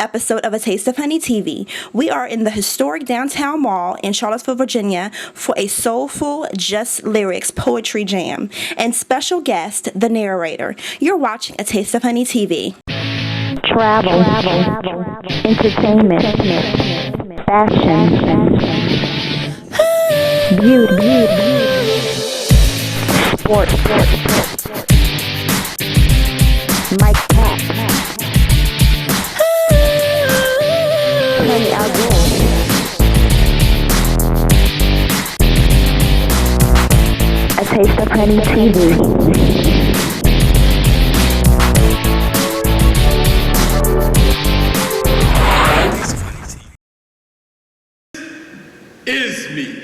episode of A Taste of Honey TV. We are in the historic downtown mall in Charlottesville, Virginia for a soulful Just Lyrics poetry jam. And special guest, the narrator. You're watching A Taste of Honey TV. Travel, entertainment, fashion, beauty, sports, Mike Pat, Honey Outdoors, A Taste of Honey TV. Is me,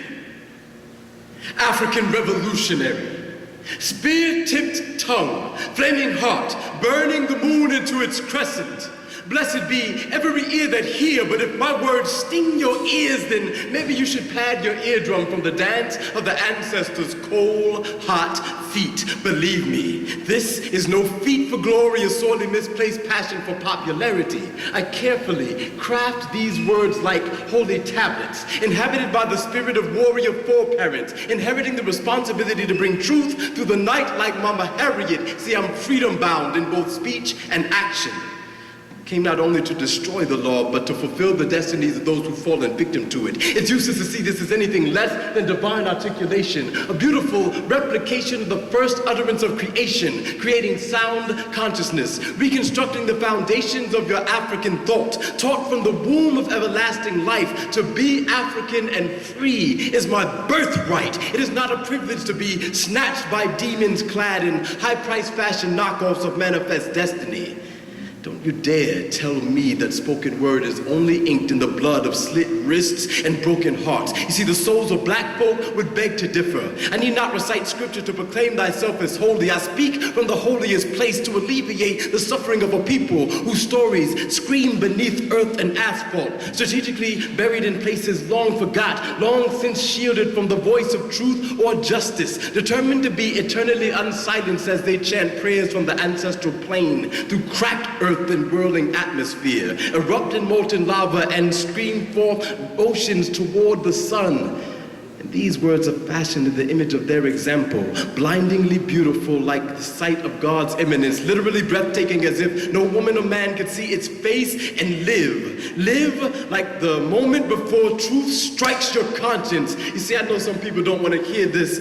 African revolutionary, spear-tipped tongue, flaming heart, burning the moon into its crescent. Blessed be every ear that hear, but if my words sting your ears, then maybe you should pad your eardrum from the dance of the ancestors' cold, hot feet. Believe me, this is no feat for glory or sorely misplaced passion for popularity. I carefully craft these words like holy tablets, inhabited by the spirit of warrior foreparents, inheriting the responsibility to bring truth through the night like Mama Harriet. See, I'm freedom-bound in both speech and action. Came not only to destroy the law, but to fulfill the destinies of those who fallen victim to it. It's useless to see this as anything less than divine articulation, a beautiful replication of the first utterance of creation, creating sound consciousness, reconstructing the foundations of your African thought, taught from the womb of everlasting life. To be African and free is my birthright. It is not a privilege to be snatched by demons clad in high-priced fashion knockoffs of manifest destiny. Don't you dare tell me that spoken word is only inked in the blood of slit wrists and broken hearts. You see, the souls of black folk would beg to differ. I need not recite scripture to proclaim thyself as holy. I speak from the holiest place to alleviate the suffering of a people whose stories scream beneath earth and asphalt, strategically buried in places long forgot, long since shielded from the voice of truth or justice, determined to be eternally unsilenced as they chant prayers from the ancestral plane through cracked earth and whirling atmosphere, erupt in molten lava and scream forth oceans toward the sun. And these words are fashioned in the image of their example, blindingly beautiful like the sight of God's eminence, literally breathtaking as if no woman or man could see its face and live. Live like the moment before truth strikes your conscience. You see, I know some people don't want to hear this,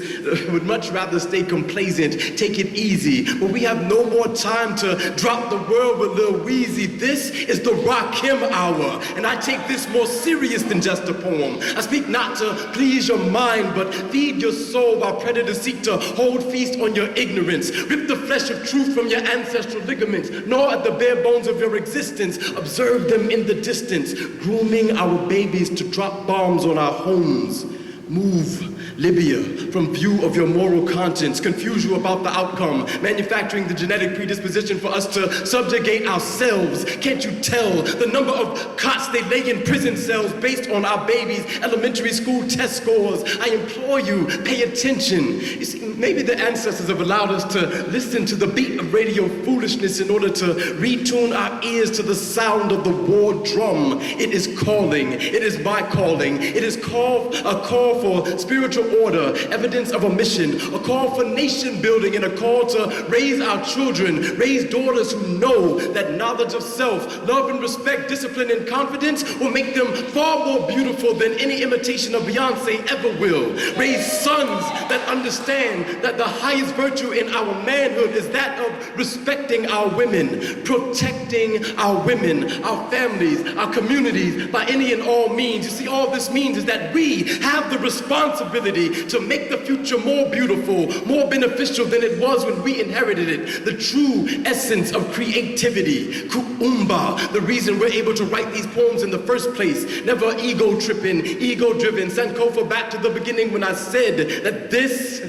would much rather stay complacent, take it easy, but we have no more time to drop the world with Lil Weezy. This is the Rakim hour, and I take this more serious than just a poem. I speak not to please your mind, but feed your soul while predators seek to hold feast on your ignorance. Rip the flesh of truth from your ancestral ligaments, gnaw at the bare bones of your existence, observe them in the distance, grooming our babies to drop bombs on our homes. Move Libya from view of your moral conscience, confuse you about the outcome, manufacturing the genetic predisposition for us to subjugate ourselves. Can't you tell the number of cots they lay in prison cells based on our babies' elementary school test scores? I implore you, pay attention. You see, maybe the ancestors have allowed us to listen to the beat of radio foolishness in order to retune our ears to the sound of the war drum. It is calling, it is my calling, it is a call for spiritual order, evidence of a mission, a call for nation building, and a call to raise our children, raise daughters who know that knowledge of self, love and respect, discipline and confidence will make them far more beautiful than any imitation of Beyonce ever will. Raise sons that understand that the highest virtue in our manhood is that of respecting our women, protecting our women, our families, our communities by any and all means. You see, all this means is that we have the responsibility to make the future more beautiful, more beneficial than it was when we inherited it. The true essence of creativity, kuumba, the reason we're able to write these poems in the first place. Never ego-tripping, ego-driven. Sankofa back to the beginning when I said that this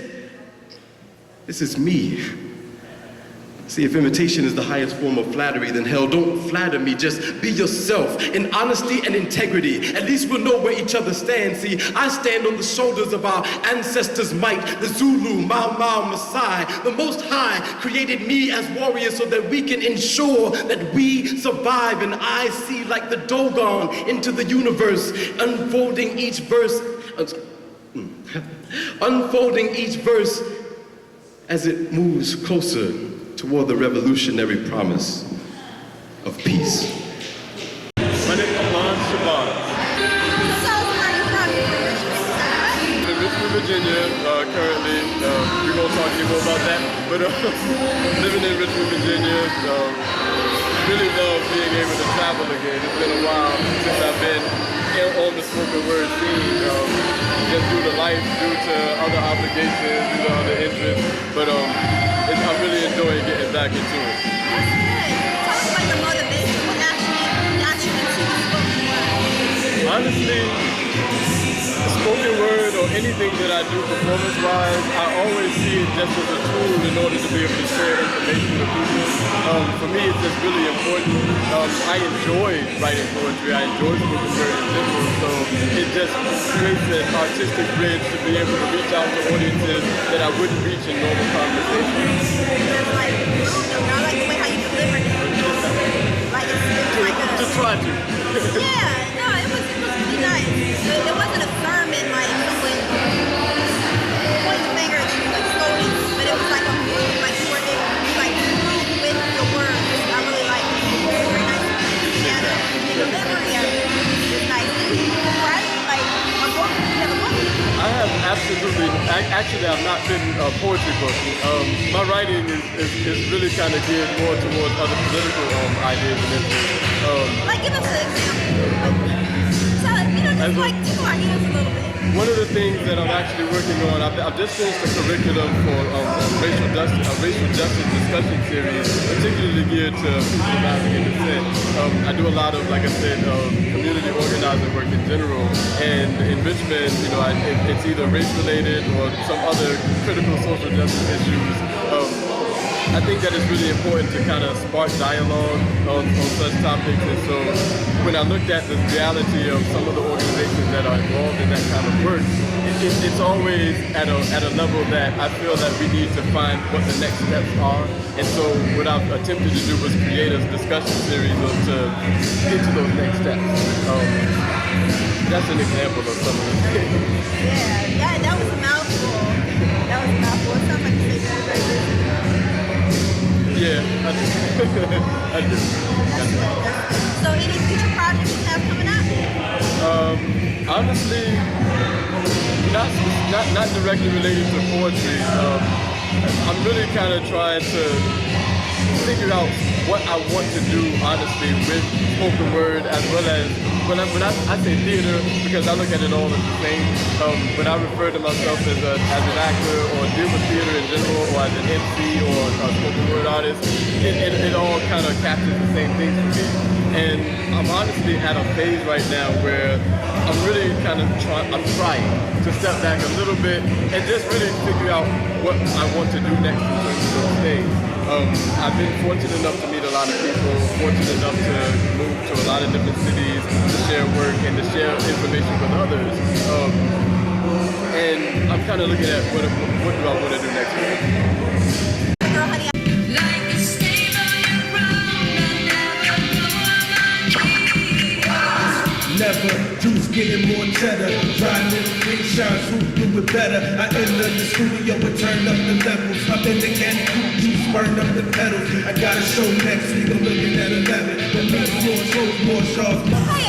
is me. See, if imitation is the highest form of flattery, then hell, don't flatter me. Just be yourself in honesty and integrity. At least we'll know where each other stands. See, I stand on the shoulders of our ancestors' might. The Zulu, Mau Mau, Maasai, the Most High created me as warriors so that we can ensure that we survive. And I see like the Dogon into the universe, unfolding each verse as it moves closer toward the revolutionary promise of peace. My name is Lon Shaban. In Richmond, Virginia, currently. We're going to talk to you more about that. But living in Richmond, Virginia, really love being able to travel again. It's been a while since I've been on the spoken word scene, just due to life, due to other obligations, due to other interests. But I'm really enjoying getting back into it. That's good. Tell us about your motivation. What actually got you into the spoken word? Honestly, spoken word or anything that I do performance-wise, I always see it just as a tool in order to be able to share information with people. For me, it's just really important. I enjoy writing poetry. I enjoy spoken word in general, so it just creates an artistic bridge to be able to reach out to audiences that I wouldn't reach in normal conversations. It's like, I like the way how you delivered it. Like it's like a... To try to. Yeah, no, it was really nice. It wasn't a sermon like someone pointing the finger at you like slowly, but it was like a move, like you were able to like move with your words. I really like it. It was very nice to put together. The delivery of it is nice. Right? Like a book, you have a book? I have absolutely, actually I've not written a poetry book. My writing is really kind of geared more towards other political ideas and interests. Like give us an example. So, just like tickle our ears a little bit. One of the things that I'm actually working on, I've just finished a curriculum for racial justice discussion series, particularly geared to people of African descent. I do a lot of, like I said, community organizing work in general, and in Richmond, it's either race-related or some other critical social justice issues. I think that it's really important to kind of spark dialogue on such topics, and so when I looked at the reality of some of the organizations that are involved in that kind of work, it's always at a level that I feel that we need to find what the next steps are, and so what I've attempted to do was create a discussion series to get to those next steps. That's an example of some of the things. Yeah, that was a mouthful. It sounds like you said very good. Yeah, I do. I do. So any future projects you have coming up? Honestly, not directly related to poetry. I'm really kind of trying to figure out what I want to do, honestly, with spoken word, as well as when I say theater, because I look at it all as the same. When I refer to myself as an actor or deal with theater in general, or as an MC or a spoken word artist, it all kind of captures the same thing for me. And I'm honestly at a phase right now where I'm really kind of trying to step back a little bit and just really figure out what I want to do next in terms of those things. I've been fortunate enough to meet a lot of people, fortunate enough to move to a lot of different cities to share work and to share information with others. And I'm kind of looking at what do I want to do next week. Girl, honey, Never, juice getting more cheddar. Riding in the big shots, who do it better? I enter the studio and turn up the levels. I'm in the candy coop, juice burn up the pedals. I got a show next week, I'm looking at 11. The main floor shows more shows.